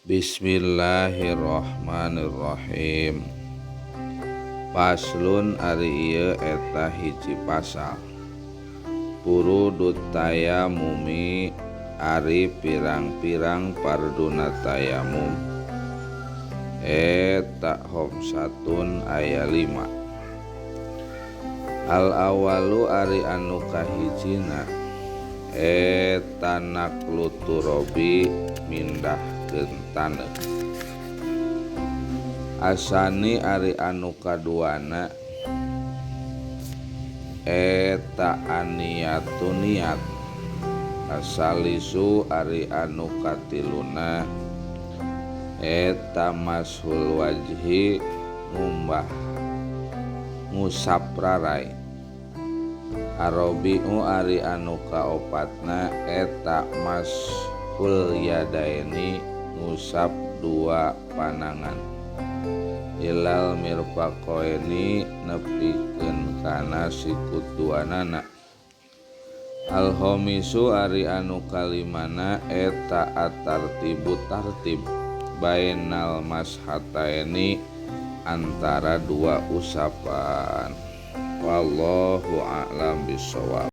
Bismillahirrahmanirrahim. Paslun ari ieu eta hiji pasal. Furudut tayamumi ari pirang-pirang parduna tayamum. Eta homsatun aya 5. Al awalu ari anu kahijina eta naklu turobi mindah taneuh. Asani ari anu kaduana eta aniyatu niat. Asalisu ari anu katiluna eta mashul wajhi ngusap rarai. Arobi'u ari anu kaopatna eta mashul yadaini ngusap 2 panangan. Ilal mirfaqaini nepikeun kana sikut duanana. Al khomisu ari anu kalimana eta atartibu tartib bainal mashataini antara 2 usapan. Wallahu a'lam bishawab.